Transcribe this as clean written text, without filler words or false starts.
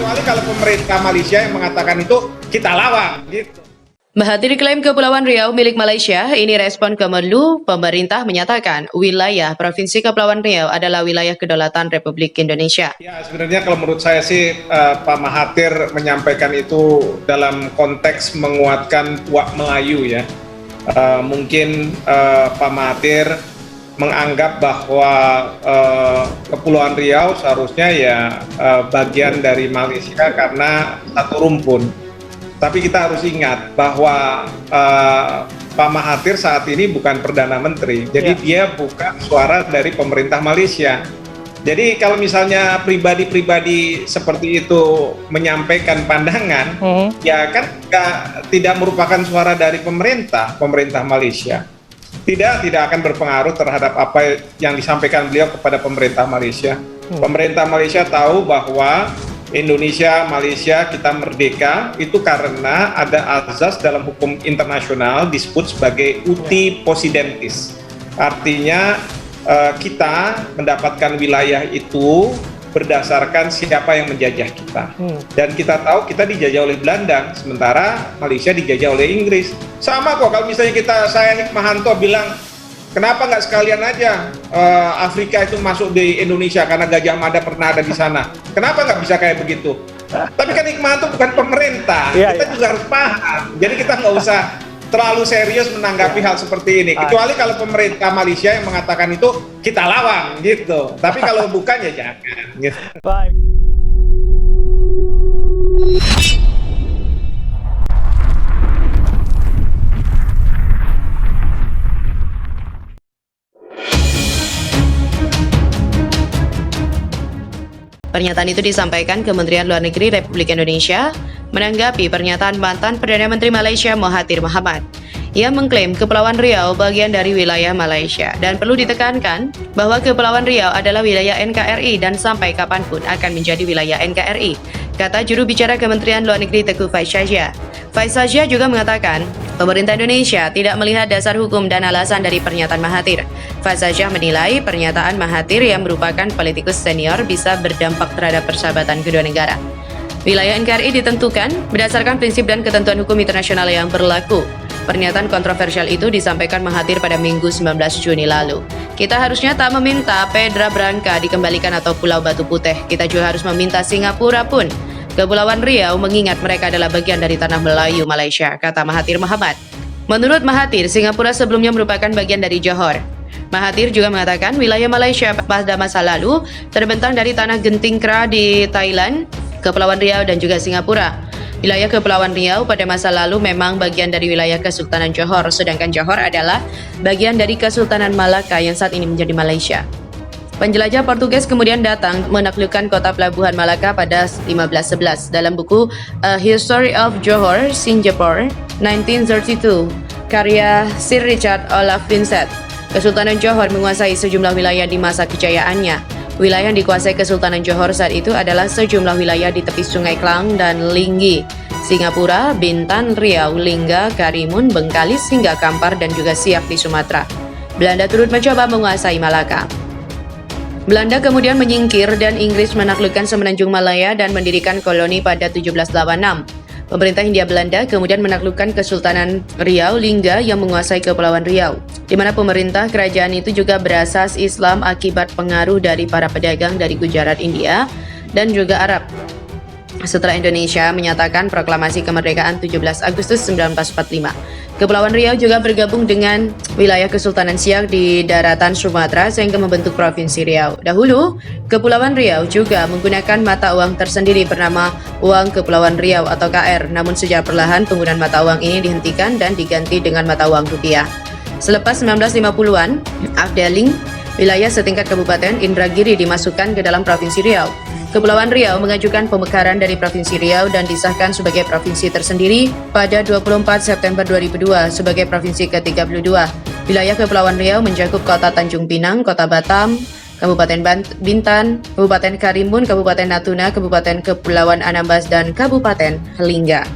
Kecuali kalau pemerintah Malaysia yang mengatakan itu kita lawan, gitu. Mahathir klaim Kepulauan Riau milik Malaysia. Ini respon Kemenlu. Pemerintah menyatakan wilayah Provinsi Kepulauan Riau adalah wilayah kedaulatan Republik Indonesia. Ya, sebenarnya kalau menurut saya sih Pak Mahathir menyampaikan itu dalam konteks menguatkan Puak Melayu ya. Mungkin Pak Mahathir menganggap bahwa Kepulauan Riau seharusnya ya bagian dari Malaysia karena satu rumpun. Tapi kita harus ingat bahwa Pak Mahathir saat ini bukan Perdana Menteri, jadi dia bukan suara dari pemerintah Malaysia. Jadi kalau misalnya pribadi-pribadi seperti itu menyampaikan pandangan, ya kan tidak merupakan suara dari pemerintah Malaysia. Tidak akan berpengaruh terhadap apa yang disampaikan beliau kepada pemerintah Malaysia. Pemerintah Malaysia tahu bahwa Indonesia, Malaysia, kita merdeka itu karena ada azas dalam hukum internasional disebut sebagai uti possidentis. Artinya kita mendapatkan wilayah itu berdasarkan siapa yang menjajah kita. Dan kita tahu kita dijajah oleh Belanda, sementara Malaysia dijajah oleh Inggris. Sama kok kalau misalnya saya Hikmahanto bilang, kenapa nggak sekalian aja Afrika itu masuk di Indonesia karena Gajah Mada pernah ada di sana. Kenapa nggak bisa kayak begitu? Tapi kan Hikmahanto bukan pemerintah, kita juga harus paham. Jadi kita nggak usah terlalu serius menanggapi hal seperti ini. Kecuali kalau pemerintah Malaysia yang mengatakan itu kita lawan gitu. Tapi kalau bukan ya jangan. Gitu. Baik. Pernyataan itu disampaikan Kementerian Luar Negeri Republik Indonesia menanggapi pernyataan mantan Perdana Menteri Malaysia Mahathir Mohamad. Ia mengklaim Kepulauan Riau bagian dari wilayah Malaysia dan perlu ditekankan bahwa Kepulauan Riau adalah wilayah NKRI dan sampai kapanpun akan menjadi wilayah NKRI, kata juru bicara Kementerian Luar Negeri Teuku Faizasyah. Faizasyah juga mengatakan pemerintah Indonesia tidak melihat dasar hukum dan alasan dari pernyataan Mahathir. Faizasyah menilai pernyataan Mahathir yang merupakan politikus senior bisa berdampak terhadap persahabatan kedua negara. Wilayah NKRI ditentukan berdasarkan prinsip dan ketentuan hukum internasional yang berlaku. Pernyataan kontroversial itu disampaikan Mahathir pada Minggu 19 Juni lalu. Kita harusnya tak meminta Pedra Branca dikembalikan atau Pulau Batu Putih. Kita juga harus meminta Singapura pun. Kepulauan Riau mengingat mereka adalah bagian dari tanah Melayu Malaysia, kata Mahathir Mohamad. Menurut Mahathir, Singapura sebelumnya merupakan bagian dari Johor. Mahathir juga mengatakan wilayah Malaysia pada masa lalu terbentang dari tanah genting kera di Thailand, Kepulauan Riau dan juga Singapura. Wilayah Kepulauan Riau pada masa lalu memang bagian dari wilayah Kesultanan Johor, sedangkan Johor adalah bagian dari Kesultanan Malaka yang saat ini menjadi Malaysia. Penjelajah Portugis kemudian datang menaklukkan kota pelabuhan Malaka pada 1511 dalam buku A History of Johor, Singapore, 1932, karya Sir Richard Olaf Vincent. Kesultanan Johor menguasai sejumlah wilayah di masa kejayaannya. Wilayah yang dikuasai Kesultanan Johor saat itu adalah sejumlah wilayah di tepi Sungai Klang dan Linggi, Singapura, Bintan, Riau, Lingga, Karimun, Bengkalis hingga Kampar dan juga Siak di Sumatera. Belanda turut mencoba menguasai Malaka. Belanda kemudian menyingkir dan Inggris menaklukkan semenanjung Malaya dan mendirikan koloni pada 1786. Pemerintah Hindia Belanda kemudian menaklukkan Kesultanan Riau Lingga yang menguasai Kepulauan Riau, di mana pemerintah kerajaan itu juga berasas Islam akibat pengaruh dari para pedagang dari Gujarat, India, dan juga Arab. Setelah Indonesia menyatakan proklamasi kemerdekaan 17 Agustus 1945, Kepulauan Riau juga bergabung dengan wilayah Kesultanan Siak di daratan Sumatera sehingga membentuk Provinsi Riau. Dahulu, Kepulauan Riau juga menggunakan mata uang tersendiri bernama Uang Kepulauan Riau atau KR, namun sejak perlahan penggunaan mata uang ini dihentikan dan diganti dengan mata uang rupiah. Selepas 1950-an, Afdeling, wilayah setingkat Kabupaten Indragiri dimasukkan ke dalam Provinsi Riau. Kepulauan Riau mengajukan pemekaran dari Provinsi Riau dan disahkan sebagai provinsi tersendiri pada 24 September 2002 sebagai provinsi ke-32. Wilayah Kepulauan Riau mencakup Kota Tanjung Pinang, Kota Batam, Kabupaten Bintan, Kabupaten Karimun, Kabupaten Natuna, Kabupaten Kepulauan Anambas, dan Kabupaten Lingga.